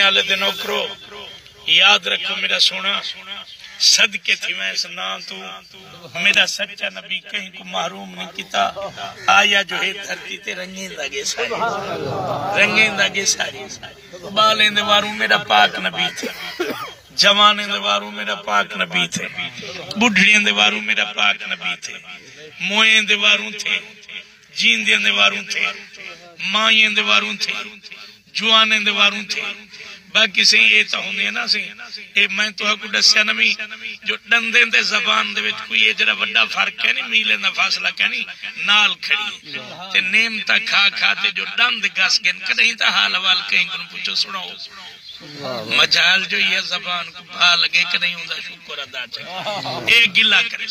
آلے دے نوکرو یاد رکھو میرا سونا صدقے تھی میں اس نا تو میرا سچا نبی کہیں کو محروم نہیں کیتا آیا جو ہے دھرتی تے رنگین داگے ساری بالیں دواروں میرا پاک نبی تھے جوانے دواروں میرا پاک نبی تھے بڑھڑیاں دواروں میرا پاک نبی تھے موئیں دواروں تھے جیندیاں دواروں تھے مائیں دواروں تھے جوانے دواروں تھے باقی سے یہ تو ہوندے نا سے اے میں تو کو دسیا نمی جو ڈندے تے زبان دے وچ کوئی اے جڑا بڑا فرق ہے نہیں میلے دا فاصلہ کہ نہیں نال کھڑی تے نعمت کھا کھا تے جو ڈند گس گن کدی تا حال حوال کہیں کو پوچھو سنو مجال جو یہ زبان کو بھا لگے کہ نہیں ہوندا شکر ادا چاہیے اے گلا کرے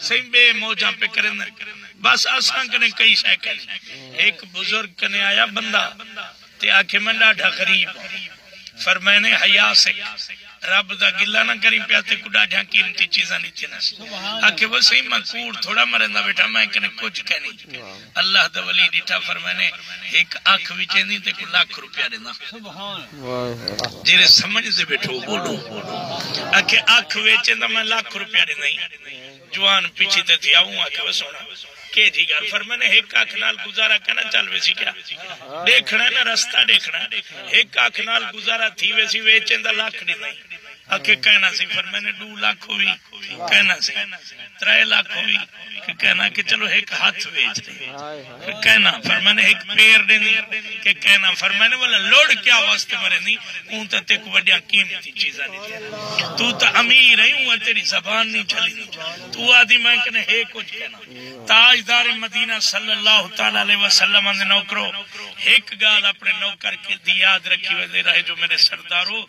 صحیح بے موجاں پہ کرن بس اساں کنے کئی شے کریں ایک بزرگ کنے آیا بندہ تے آکھے میں ڈاڈھا غریب فرمائنے حیا سے رب دا گلا نہ کریں پیاتے کو ڈاڈھا قیمتی چیزاں نہیں تھنا آکھے وہ صحیح مکوڑ تھوڑا مرندہ بیٹھا میں کنے کچھ کہنی اللہ دا ولی ڈیٹھا فرمائنے ایک آنکھ وچیندی تے کو ₹1,00,000 دینا جیرے سمجھ سے بیٹھو بولو آکھے آنکھ ویچیندہ میں ₹1,00,000 دینا جوان پیچھے تے تھی آؤں آکھے وہ سونا کہ جی گا فرمانے ایک آنکھ نال گزارا کنا چل ویسی کیا دیکھنا نا رستہ دیکھنا ایک آنکھ نال گزارا تھی ویسی ویچیں دا لاکھ نہیں آکھے کہنا سی فرمانے 2 لاکھ ہوئی کہنا سی 3 لاکھ ہوئی کہنا کہ چلو ایک ہاتھ ویچ دے کہنا فرمانے ایک پیر دینی کہ کہنا فرمانے والا لوڑ کیا واسطے مرے نہیں اون تا تے کو بڑیاں قیمتی چیزاں نہیں تو تا امیر ہے ہوں تیری زبان نہیں چلی تو آدھی میں کہنے ہے کچھ کہنا تاجدار مدینہ صلی اللہ تعالی علیہ وسلم نے نوکرو ایک گال اپنے نوکر کی دی یاد رکھی ہوئے دے رہے جو میرے سرداروں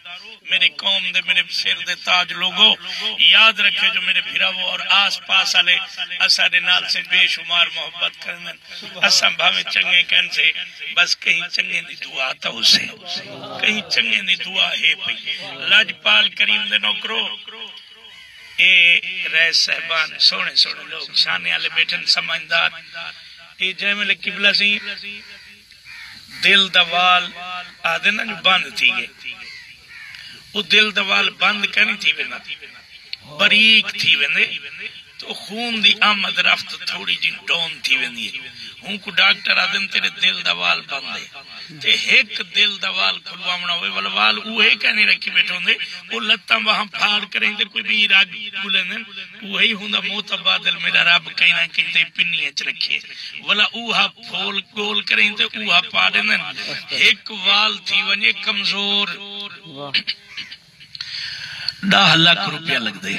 میرے قوم دے میرے سر دے تاج لوگوں یاد رکھے جو میرے پھراو اور آس پاس والے اساڑے نال سے بے شمار محبت کرنے اساں بھاویں چنگے کہن سے بس کہیں چنگے دی دعا تا اسے کہیں چنگے دی دعا ہے پئی لاجپال کریم دے نوکرو اے رئیس صاحبان سونے سونے لوگ شانے والے بیٹھن سمجھدار اے جے میں قبلہ سی دل دوال آدھے نا جو بند تھی گئے وہ دل دوال بند کرنی تھی وینا بریک تھی وینے تو خون دی آمد رفت تھوڑی جی ڈون تھی ویندی ہوں کو ڈاکٹر آدھن تیرے دل دوال بندے تے ایک دل دوال کھلوامنا ہوئے والوال اوہے کہنے رکھی بیٹھوں دے وہ لتاں وہاں پھاڑ کریں دے کوئی بھی راگ بولیں دے اوہی ہوں دا موتبادل میرا رب کہیں نہ کہیں تے پنی اچ رکھیے والا اوہا پھول گول کریں تے اوہا پاڑیں دے ایک وال تھی ونجے کمزور ₹10,00,000 لگ دے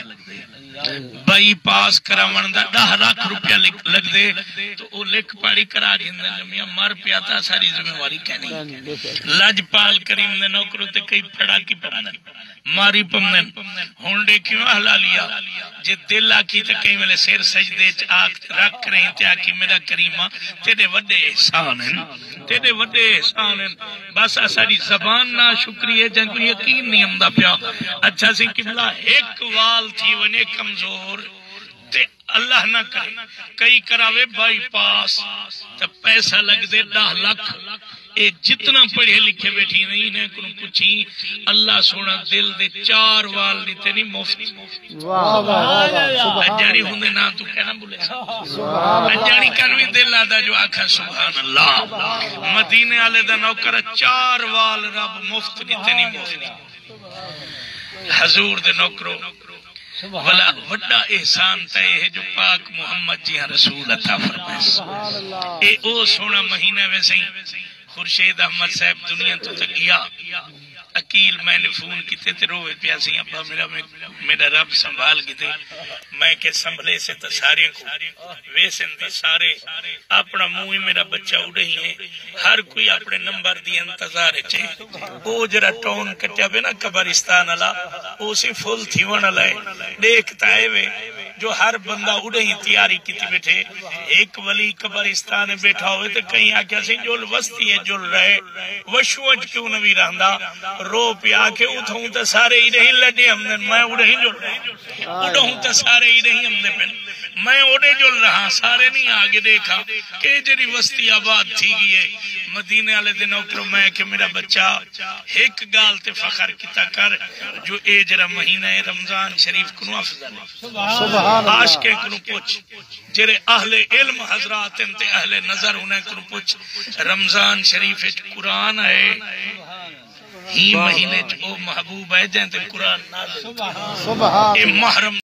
بائی پاس کرا وندہ ₹10,00,000 لگ دے تو وہ لکھ پاڑی کرا جندہ جمعیہ مر پیاتا ساری ذمہ واری کہنی لاجپال کریم نے نوکروں تے کئی پھڑا کی پمدن ماری پمدن ہونڈے کیوں حلالیا جے دل آکی تے کئی ملے سیر سجدے رکھ رہی تے آکی میرا کریمہ تیرے وڈے احسان ہیں تیرے وڈے احسان ہیں بس ساری زبان نا شکریہ جن کو یقین نہیں امدہ پیا اچھا سی قبلہ ایک وال تھی ونے کمزور تے اللہ نہ کرے کئی کراوے بائی پاس تے پیسہ لگ دے $10,00,000 اے جتنا پڑھے لکھے بیٹھی نہیں نے کنو پوچھی اللہ سونا دل دے 4 وال دیتے نہیں مفت اجاری ہوں دے نا تو کہنا بولے اجاری کنوی دل آدھا جو آکھا سبحان اللہ مدینے آلے دا نوکر 4 وال رب مفت دیتے نہیں مفت حضور دے نوکرو ولا وڈا احسان تے ہے جو پاک محمد جی رسول عطا فرمائے اے او سونا مہینہ ویسے ہی خورشید احمد صاحب دنیا تو تکیا اکیل میں نے فون کیتے تے روے پیاسی ابا میرا رب سنبھال کیتے میں کہ سنبھلے سے تو سارے کو ویسن دے سارے اپنا منہ میرا بچہ اڑے ہی ہے ہر کوئی اپنے نمبر دی انتظار چے او جرا ٹون کٹیا بے نا قبرستان والا او سی فل تھی ون لائے دیکھتا ہے وے جو ہر بندہ اڑے ہی تیاری کیتی بیٹھے ایک ولی قبرستان بیٹھا ہوئے تو کہیں آکیا سی جول وستی ہے جول رہے وشوج کیوں نوی رہندا رو پیا کے اتھوں تا سارے ہی رہی لڑے ہم نے میں اڑے ہی جول رہے اڑوں تا سارے ہی رہی ہم نے پہن میں اڑے جول رہا سارے نہیں آگے دیکھا کہ جری وستی آباد تھی گئی ہے مدینے والے دن نوکروں میں کہ میرا بچہ ایک گال تے فخر کیتا کر جو اے جرا مہینہ رمضان شریف کنو افضل ہے عاشقیں کنو پوچھ جرے اہل علم حضرات انتے اہل نظر انہیں کنو پوچھ رمضان شریف قرآن ہے ہی مہینے جو محبوب ہے جہاں تے قرآن نازل اے محرم